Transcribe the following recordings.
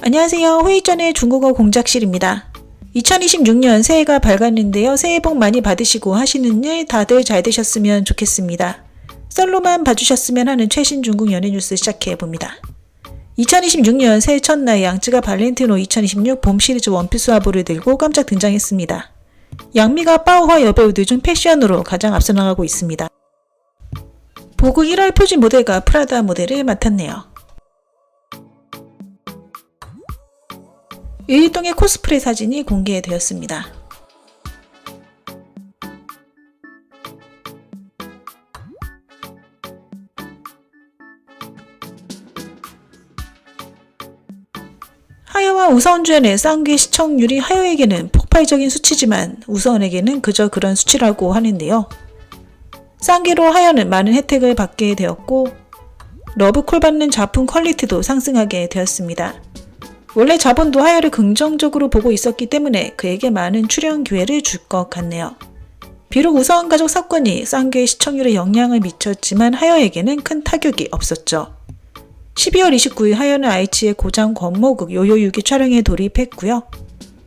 안녕하세요. 회의 전에 중국어 공작실입니다. 2026년 새해가 밝았는데요. 새해 복 많이 받으시고 하시는 일 다들 잘 되셨으면 좋겠습니다. 썰로만 봐주셨으면 하는 최신 중국 연예 뉴스 시작해봅니다. 2026년 새해 첫날 양쯔가 발렌티노 2026 봄 시리즈 원피스 화보를 들고 깜짝 등장했습니다. 양미가 빠오화 여배우들 중 패션으로 가장 앞서 나가고 있습니다. 보그 1월 표지 모델과 프라다 모델을 맡았네요. 유일동의 코스프레 사진이 공개되었습니다. 하여와 우서원 주연의 쌍귀 시청률이 하여에게는 폭발적인 수치지만 우서원에게는 그저 그런 수치라고 하는데요. 쌍귀로 하여는 많은 혜택을 받게 되었고 러브콜 받는 작품 퀄리티도 상승하게 되었습니다. 원래 자본도 하여를 긍정적으로 보고 있었기 때문에 그에게 많은 출연 기회를 줄 것 같네요. 비록 우서원 가족 사건이 쌍귀의 시청률에 영향을 미쳤지만 하여에게는 큰 타격이 없었죠. 12월 29일 하여는 aichi의 고장 권모극 요요유기 촬영에 돌입했고요.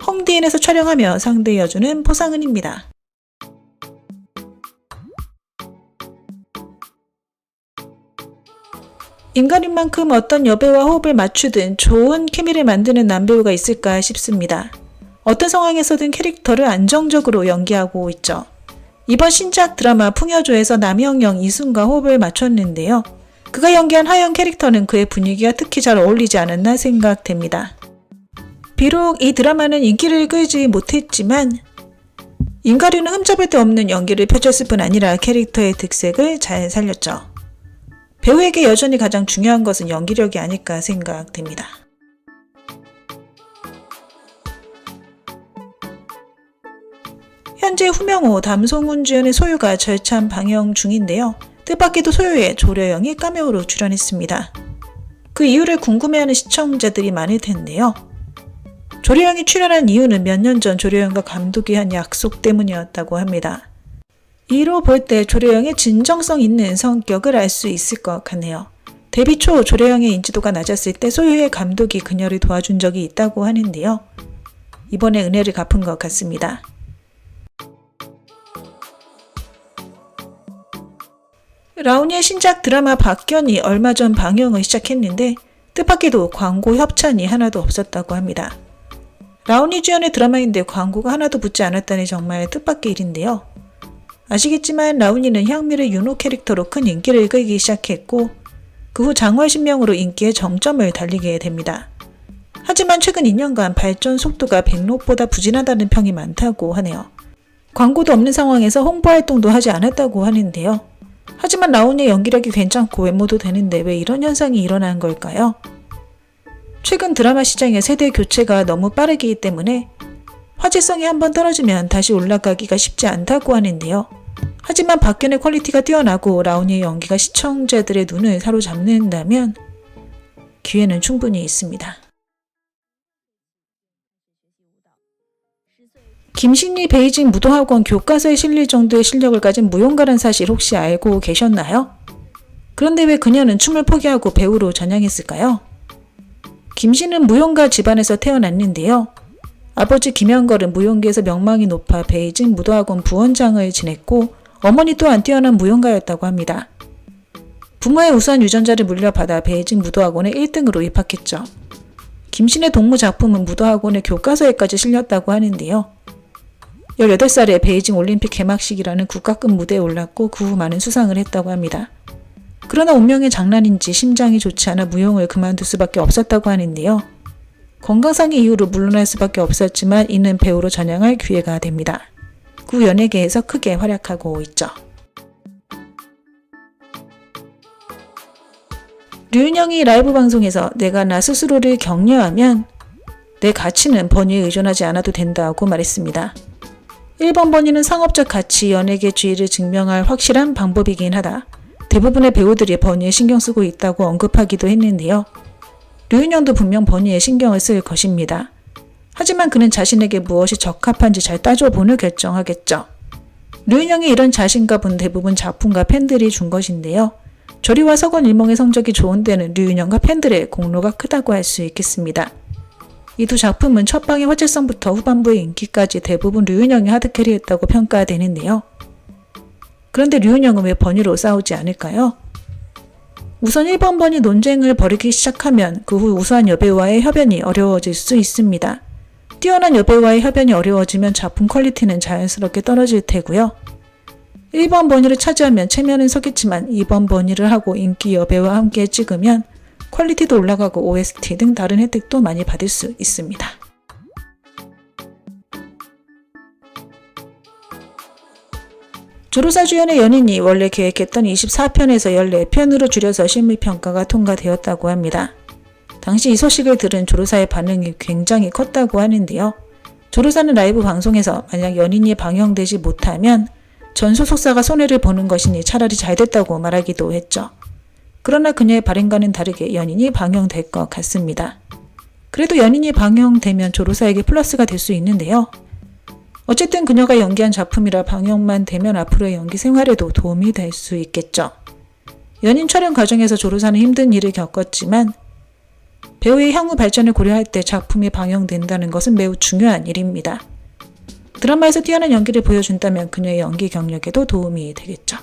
헝디엔에서 촬영하며 상대 여주는 포상은입니다. 인간인 만큼 어떤 여배우와 호흡을 맞추든 좋은 케미를 만드는 남배우가 있을까 싶습니다. 어떤 상황에서든 캐릭터를 안정적으로 연기하고 있죠. 이번 신작 드라마 풍여조에서 남영영, 이순과 호흡을 맞췄는데요. 그가 연기한 하영 캐릭터는 그의 분위기와 특히 잘 어울리지 않았나 생각됩니다. 비록 이 드라마는 인기를 끌지 못했지만 임가류는 흠잡을 데 없는 연기를 펼쳤을 뿐 아니라 캐릭터의 특색을 잘 살렸죠. 배우에게 여전히 가장 중요한 것은 연기력이 아닐까 생각됩니다. 현재 후명호, 담송훈 주연의 소유가 절찬 방영 중인데요. 뜻밖에도 소유의 조려영이 카메오로 출연했습니다. 그 이유를 궁금해하는 시청자들이 많을 텐데요. 조려영이 출연한 이유는 몇 년 전 조려영과 감독이 한 약속 때문이었다고 합니다. 이로 볼 때 조려영의 진정성 있는 성격을 알 수 있을 것 같네요. 데뷔 초 조려영의 인지도가 낮았을 때 소유의 감독이 그녀를 도와준 적이 있다고 하는데요. 이번에 은혜를 갚은 것 같습니다. 라온이의 신작 드라마 박견이 얼마 전 방영을 시작했는데 뜻밖에도 광고 협찬이 하나도 없었다고 합니다. 라온이 주연의 드라마인데 광고가 하나도 붙지 않았다니 정말 뜻밖의 일인데요. 아시겠지만 라온이는 향미의 윤호 캐릭터로 큰 인기를 끌기 시작했고 그 후 장월신명으로 인기의 정점을 달리게 됩니다. 하지만 최근 2년간 발전 속도가 백록보다 부진하다는 평이 많다고 하네요. 광고도 없는 상황에서 홍보활동도 하지 않았다고 하는데요. 하지만 라온이의 연기력이 괜찮고 외모도 되는데 왜 이런 현상이 일어난 걸까요? 최근 드라마 시장의 세대 교체가 너무 빠르기 때문에 화제성이 한번 떨어지면 다시 올라가기가 쉽지 않다고 하는데요. 하지만 박견의 퀄리티가 뛰어나고 라온이의 연기가 시청자들의 눈을 사로잡는다면 기회는 충분히 있습니다. 김신리 베이징 무도학원 교과서에 실릴 정도의 실력을 가진 무용가란 사실 혹시 알고 계셨나요? 그런데 왜 그녀는 춤을 포기하고 배우로 전향했을까요? 김신은 무용가 집안에서 태어났는데요. 아버지 김영걸은 무용계에서 명망이 높아 베이징 무도학원 부원장을 지냈고 어머니 또한 뛰어난 무용가였다고 합니다. 부모의 우수한 유전자를 물려받아 베이징 무도학원에 1등으로 입학했죠. 김신의 동무 작품은 무도학원의 교과서에까지 실렸다고 하는데요. 18살에 베이징 올림픽 개막식이라는 국가급 무대에 올랐고 그 후 많은 수상을 했다고 합니다. 그러나 운명의 장난인지 심장이 좋지 않아 무용을 그만둘 수밖에 없었다고 하는데요. 건강상의 이유로 물러날 수밖에 없었지만 이는 배우로 전향할 기회가 됩니다. 그 연예계에서 크게 활약하고 있죠. 류은영이 라이브 방송에서 내가 나 스스로를 격려하면 내 가치는 버니에 의존하지 않아도 된다고 말했습니다. 1번 버니는 상업적 가치, 연예계 지위를 증명할 확실한 방법이긴 하다. 대부분의 배우들이 버니에 신경 쓰고 있다고 언급하기도 했는데요. 류은영도 분명 버니에 신경을 쓸 것입니다. 하지만 그는 자신에게 무엇이 적합한지 잘 따져보는 결정하겠죠. 류은영의 이런 자신감은 대부분 작품과 팬들이 준 것인데요. 조리와 서건 일몽의 성적이 좋은 데는 류은영과 팬들의 공로가 크다고 할 수 있겠습니다. 이 두 작품은 첫방의 화제성부터 후반부의 인기까지 대부분 류은영이 하드캐리했다고 평가되는데요. 그런데 류은영은 왜 버니로 싸우지 않을까요? 우선 1번 버니 논쟁을 벌이기 시작하면 그 후 우수한 여배우와의 협연이 어려워질 수 있습니다. 뛰어난 여배우와의 협연이 어려워지면 작품 퀄리티는 자연스럽게 떨어질 테고요. 1번 버니를 차지하면 체면은 서겠지만 2번 버니를 하고 인기 여배우와 함께 찍으면 퀄리티도 올라가고 OST 등 다른 혜택도 많이 받을 수 있습니다. 조로사 주연의 연인이 원래 계획했던 24편에서 14편으로 줄여서 실물평가가 통과되었다고 합니다. 당시 이 소식을 들은 조로사의 반응이 굉장히 컸다고 하는데요. 조로사는 라이브 방송에서 만약 연인이 방영되지 못하면 전 소속사가 손해를 보는 것이니 차라리 잘 됐다고 말하기도 했죠. 그러나 그녀의 발언과는 다르게 연인이 방영될 것 같습니다. 그래도 연인이 방영되면 조로사에게 플러스가 될 수 있는데요. 어쨌든 그녀가 연기한 작품이라 방영만 되면 앞으로의 연기 생활에도 도움이 될 수 있겠죠. 연인 촬영 과정에서 조로사는 힘든 일을 겪었지만 배우의 향후 발전을 고려할 때 작품이 방영된다는 것은 매우 중요한 일입니다. 드라마에서 뛰어난 연기를 보여준다면 그녀의 연기 경력에도 도움이 되겠죠.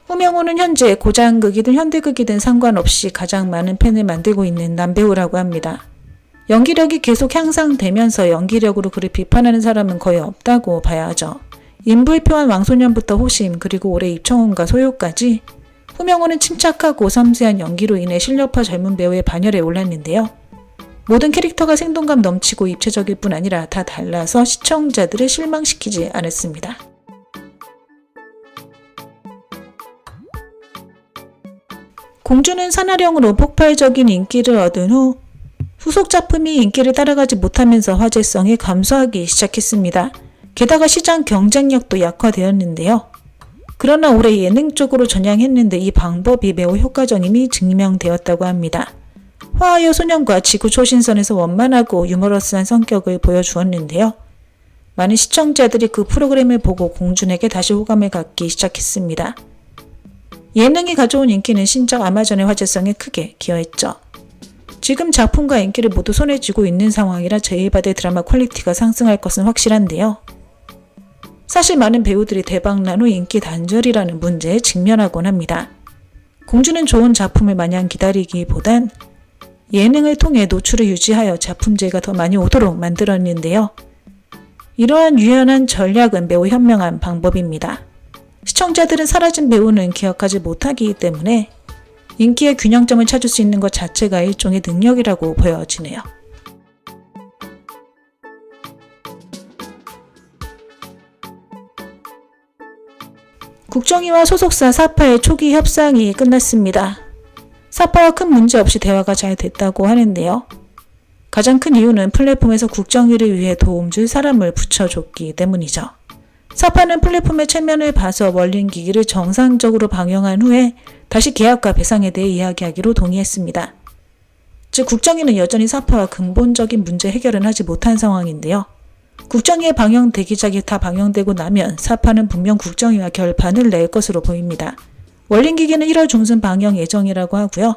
후명호는 현재 고장극이든 현대극이든 상관없이 가장 많은 팬을 만들고 있는 남배우라고 합니다. 연기력이 계속 향상되면서 연기력으로 그를 비판하는 사람은 거의 없다고 봐야 하죠. 인불표한 왕소년부터 호심 그리고 올해 입청훈과 소요까지 후명호는 침착하고 섬세한 연기로 인해 실력파 젊은 배우의 반열에 올랐는데요. 모든 캐릭터가 생동감 넘치고 입체적일 뿐 아니라 다 달라서 시청자들을 실망시키지 않았습니다. 공주는 산하령으로 폭발적인 인기를 얻은 후 후속 작품이 인기를 따라가지 못하면서 화제성이 감소하기 시작했습니다. 게다가 시장 경쟁력도 약화되었는데요. 그러나 올해 예능 쪽으로 전향했는데 이 방법이 매우 효과적임이 증명되었다고 합니다. 화하여 소년과 지구 초신선에서 원만하고 유머러스한 성격을 보여주었는데요. 많은 시청자들이 그 프로그램을 보고 공준에게 다시 호감을 갖기 시작했습니다. 예능이 가져온 인기는 신작 아마존의 화제성에 크게 기여했죠. 지금 작품과 인기를 모두 손에 쥐고 있는 상황이라 제의받을 드라마 퀄리티가 상승할 것은 확실한데요. 사실 많은 배우들이 대박난 후 인기 단절이라는 문제에 직면하곤 합니다. 공주는 좋은 작품을 마냥 기다리기보단 예능을 통해 노출을 유지하여 작품제가 더 많이 오도록 만들었는데요. 이러한 유연한 전략은 매우 현명한 방법입니다. 시청자들은 사라진 배우는 기억하지 못하기 때문에 인기의 균형점을 찾을 수 있는 것 자체가 일종의 능력이라고 보여지네요. 국정이와 소속사 사파의 초기 협상이 끝났습니다. 사파와 큰 문제 없이 대화가 잘 됐다고 하는데요. 가장 큰 이유는 플랫폼에서 국정위를 위해 도움 줄 사람을 붙여줬기 때문이죠. 사파는 플랫폼의 체면을 봐서 원링기기를 정상적으로 방영한 후에 다시 계약과 배상에 대해 이야기하기로 동의했습니다. 즉 국정위는 여전히 사파와 근본적인 문제 해결은 하지 못한 상황인데요. 국정위에 방영 대기작이 다 방영되고 나면 사파는 분명 국정위와 결판을 낼 것으로 보입니다. 원링기기는 1월 중순 방영 예정이라고 하고요.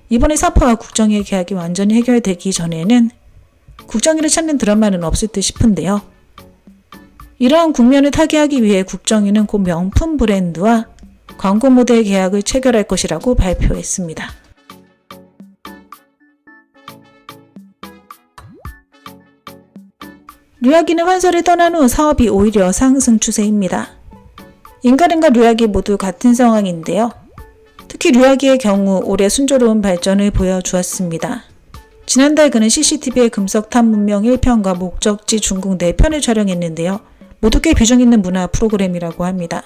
이번에 사파와 국정위의 계약이 완전히 해결되기 전에는 국정위를 찾는 드라마는 없을 듯 싶은데요. 이러한 국면을 타개하기 위해 국정위는 곧 명품 브랜드와 광고 모델 계약을 체결할 것이라고 발표했습니다. 류아기는 환설을 떠난 후 사업이 오히려 상승 추세입니다. 인가른과 류아기 모두 같은 상황인데요. 특히 류아기의 경우 올해 순조로운 발전을 보여주었습니다. 지난달 그는 CCTV의 금석탑 문명 1편과 목적지 중국 4편을 촬영했는데요. 모두 꽤 비중 있는 문화 프로그램이라고 합니다.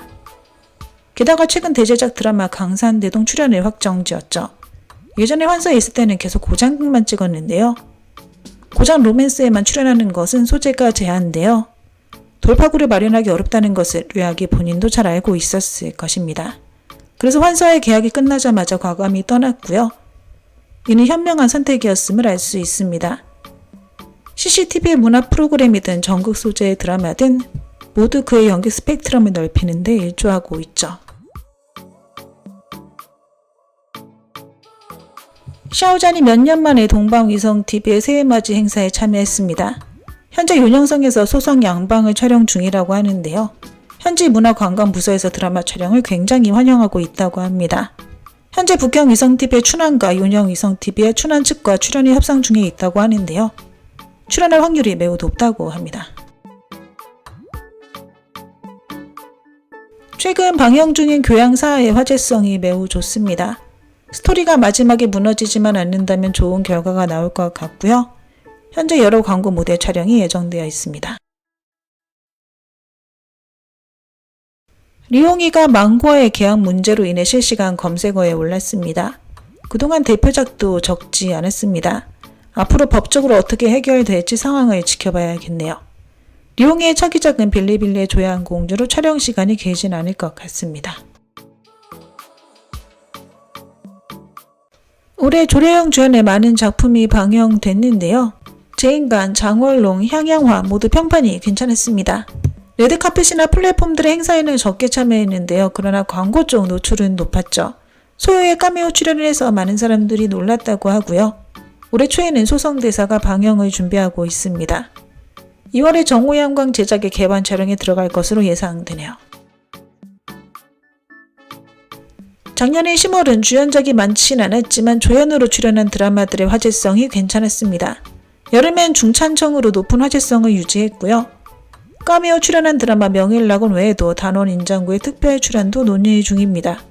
게다가 최근 대제작 드라마 강산대동 출연을 확정지었죠. 예전에 환서에 있을 때는 계속 고장극만 찍었는데요. 고장 로맨스에만 출연하는 것은 소재가 제한되어 돌파구를 마련하기 어렵다는 것을 류아기 본인도 잘 알고 있었을 것입니다. 그래서 환서의 계약이 끝나자마자 과감히 떠났고요. 이는 현명한 선택이었음을 알 수 있습니다. CCTV의 문화 프로그램이든 전극 소재의 드라마든 모두 그의 연기 스펙트럼을 넓히는 데 일조하고 있죠. 샤오잔이 몇 년 만에 동방위성TV의 새해맞이 행사에 참여했습니다. 현재 윤영성에서 소성 양방을 촬영 중이라고 하는데요. 현지 문화관광부서에서 드라마 촬영을 굉장히 환영하고 있다고 합니다. 현재 북경위성TV의 춘환과 윤영위성TV의 춘환 측과 출연이 협상 중에 있다고 하는데요. 출연할 확률이 매우 높다고 합니다. 최근 방영 중인 교양사의 화제성이 매우 좋습니다. 스토리가 마지막에 무너지지만 않는다면 좋은 결과가 나올 것 같고요. 현재 여러 광고 모델 촬영이 예정되어 있습니다. 리옹이가 망고와의 계약 문제로 인해 실시간 검색어에 올랐습니다. 그동안 대표작도 적지 않았습니다. 앞으로 법적으로 어떻게 해결될지 상황을 지켜봐야겠네요. 리옹이의 차기작은 빌리빌리의 조향공주로 촬영 시간이 길진 않을 것 같습니다. 올해 조례영 주연의 많은 작품이 방영됐는데요. 제인관, 장월롱, 향양화 모두 평판이 괜찮았습니다. 레드카펫이나 플랫폼들의 행사에는 적게 참여했는데요. 그러나 광고 쪽 노출은 높았죠. 소요의 카메오 출연을 해서 많은 사람들이 놀랐다고 하고요. 올해 초에는 소성대사가 방영을 준비하고 있습니다. 2월에 정호양광 제작의 개관 촬영에 들어갈 것으로 예상되네요. 작년에 10월은 주연작이 많진 않았지만 조연으로 출연한 드라마들의 화제성이 괜찮았습니다. 여름엔 중찬청으로 높은 화제성을 유지했고요. 카메오 출연한 드라마 명일낙원 외에도 단원 인장구의 특별 출연도 논의 중입니다.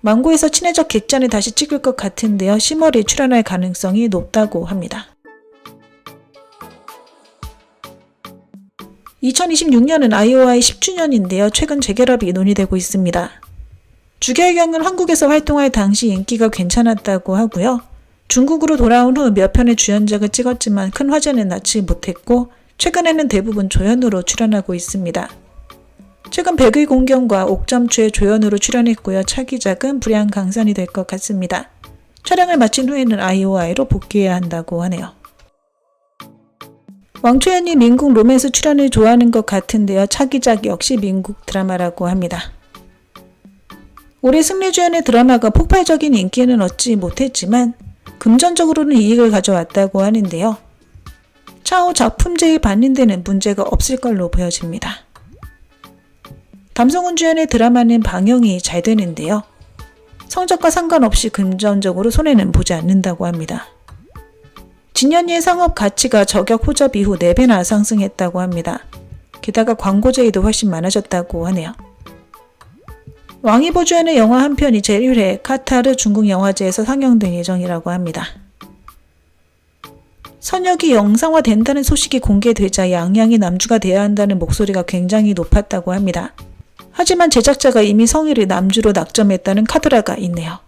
망고에서 친해적 객잔을 다시 찍을 것 같은데요. 10월에 출연할 가능성이 높다고 합니다. 2026년은 아이오아이 10주년인데요. 최근 재결합이 논의되고 있습니다. 주결경은 한국에서 활동할 당시 인기가 괜찮았다고 하고요. 중국으로 돌아온 후 몇 편의 주연작을 찍었지만 큰 화제는 낳지 못했고 최근에는 대부분 조연으로 출연하고 있습니다. 최근 백의 공경과 옥점추의 조연으로 출연했고요. 차기작은 불양강산이 될 것 같습니다. 촬영을 마친 후에는 아이오아이로 복귀해야 한다고 하네요. 왕초연이 민국 로맨스 출연을 좋아하는 것 같은데요. 차기작 역시 민국 드라마라고 합니다. 올해 승리주연의 드라마가 폭발적인 인기는 얻지 못했지만 금전적으로는 이익을 가져왔다고 하는데요. 차후 작품제에 받는 데는 문제가 없을 걸로 보여집니다. 담성훈 주연의 드라마는 방영이 잘 되는데요. 성적과 상관없이 금전적으로 손해는 보지 않는다고 합니다. 진연이의 상업 가치가 저격 호접 이후 4배나 상승했다고 합니다. 게다가 광고제의도 훨씬 많아졌다고 하네요. 왕이보 주연의 영화 한 편이 제1회 카타르 중국 영화제에서 상영될 예정이라고 합니다. 선역이 영상화된다는 소식이 공개되자 양양이 남주가 되어야 한다는 목소리가 굉장히 높았다고 합니다. 하지만 제작자가 이미 성희를 남주로 낙점했다는 카드라가 있네요.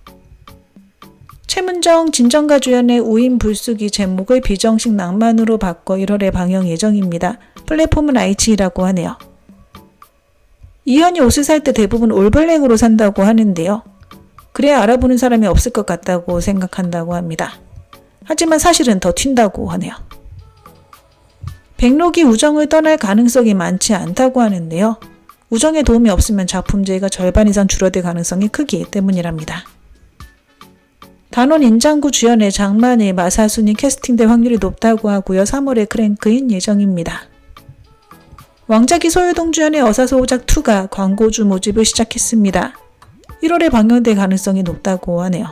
최문정, 진정가 주연의 우인 불쑥이 제목을 비정식 낭만으로 바꿔 1월에 방영 예정입니다. 플랫폼은 아이치라고 하네요. 이현이 옷을 살 때 대부분 올블랙으로 산다고 하는데요. 그래야 알아보는 사람이 없을 것 같다고 생각한다고 합니다. 하지만 사실은 더 튄다고 하네요. 백록이 우정을 떠날 가능성이 많지 않다고 하는데요. 우정에 도움이 없으면 작품제의가 절반 이상 줄어들 가능성이 크기 때문이랍니다. 단원 인장구 주연의 장만의 마사순이 캐스팅될 확률이 높다고 하고요. 3월에 크랭크인 예정입니다. 왕자기 소유동 주연의 어사소호작2가 광고주 모집을 시작했습니다. 1월에 방영될 가능성이 높다고 하네요.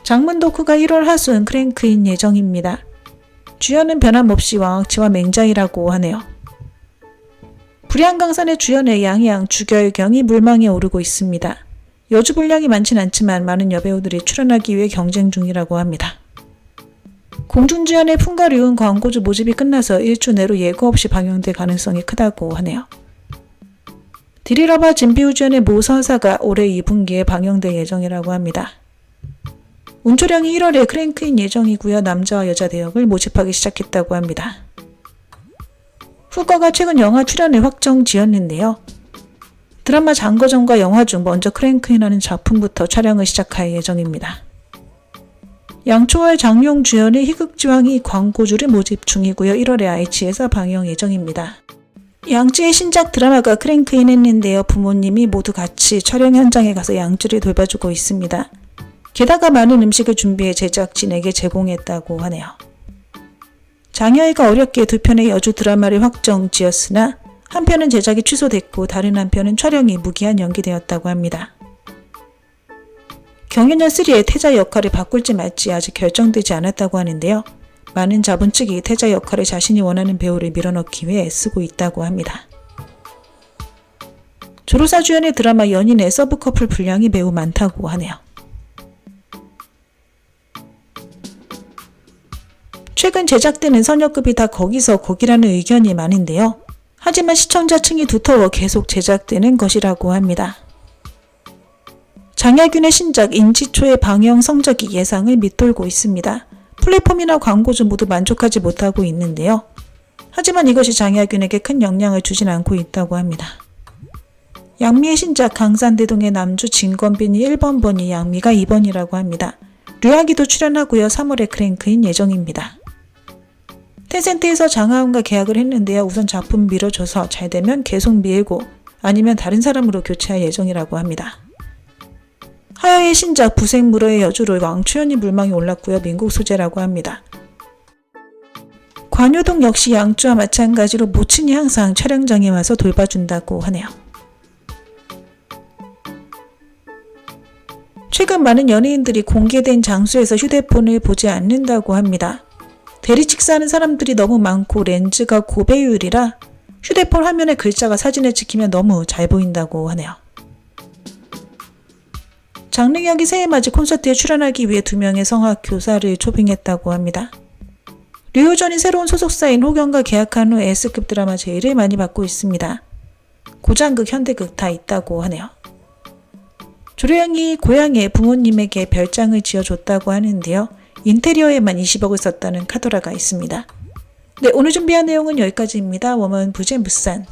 장문도쿠가 1월 하순 크랭크인 예정입니다. 주연은 변함없이 왕악치와 맹자이라고 하네요. 불양강산의 주연의 양양, 주결경이 물망에 오르고 있습니다. 여주 분량이 많진 않지만 많은 여배우들이 출연하기 위해 경쟁 중이라고 합니다. 공중주연의 풍가류은 광고주 모집이 끝나서 1주 내로 예고 없이 방영될 가능성이 크다고 하네요. 디리러바 진비우 주연의 모서사가 올해 2분기에 방영될 예정이라고 합니다. 운초령이 1월에 크랭크인 예정이고요. 남자와 여자 대역을 모집하기 시작했다고 합니다. 후가가 최근 영화 출연에 확정 지었는데요. 드라마 장거전과 영화 중 먼저 크랭크인하는 작품부터 촬영을 시작할 예정입니다. 양초월 장용 주연의 희극지왕이 광고주를 모집 중이고요. 1월에 아이치에서 방영 예정입니다. 양쯔의 신작 드라마가 크랭크인 했는데요. 부모님이 모두 같이 촬영 현장에 가서 양쯔를 돌봐주고 있습니다. 게다가 많은 음식을 준비해 제작진에게 제공했다고 하네요. 장여희가 어렵게 두 편의 여주 드라마를 확정지었으나 한 편은 제작이 취소됐고 다른 한 편은 촬영이 무기한 연기되었다고 합니다. 경연녀 3의 태자 역할을 바꿀지 말지 아직 결정되지 않았다고 하는데요. 많은 자본 측이 태자 역할에 자신이 원하는 배우를 밀어넣기 위해 애쓰고 있다고 합니다. 조로사 주연의 드라마 연인의 서브 커플 분량이 매우 많다고 하네요. 최근 제작되는 선역급이 다 거기서 거기라는 의견이 많은데요. 하지만 시청자층이 두터워 계속 제작되는 것이라고 합니다. 장혜균의 신작 인지초의 방영 성적이 예상을 밑돌고 있습니다. 플랫폼이나 광고주 모두 만족하지 못하고 있는데요. 하지만 이것이 장혜균에게 큰 영향을 주진 않고 있다고 합니다. 양미의 신작 강산대동의 남주 진건빈이 1번 번이 양미가 2번이라고 합니다. 류아기도 출연하고요. 3월에 크랭크인 예정입니다. 텐센트에서 장하은과 계약을 했는데요. 우선 작품 미뤄줘서 잘 되면 계속 밀고 아니면 다른 사람으로 교체할 예정이라고 합니다. 하여의 신작 부생물어의 여주로 왕초연이 물망에 올랐고요. 민국 소재라고 합니다. 관효동 역시 양주와 마찬가지로 모친이 항상 촬영장에 와서 돌봐준다고 하네요. 최근 많은 연예인들이 공개된 장소에서 휴대폰을 보지 않는다고 합니다. 대리 식사하는 사람들이 너무 많고 렌즈가 고배율이라 휴대폰 화면에 글자가 사진에 찍히면 너무 잘 보인다고 하네요. 장르경이 새해맞이 콘서트에 출연하기 위해 2명의 성악 교사를 초빙했다고 합니다. 류효전이 새로운 소속사인 호경과 계약한 후 S급 드라마 제의를 많이 받고 있습니다. 고장극, 현대극 다 있다고 하네요. 조료양이 고향에 부모님에게 별장을 지어줬다고 하는데요. 인테리어에만 20억을 썼다는 카더라가 있습니다. 네, 오늘 준비한 내용은 여기까지입니다. 워먼 부제무산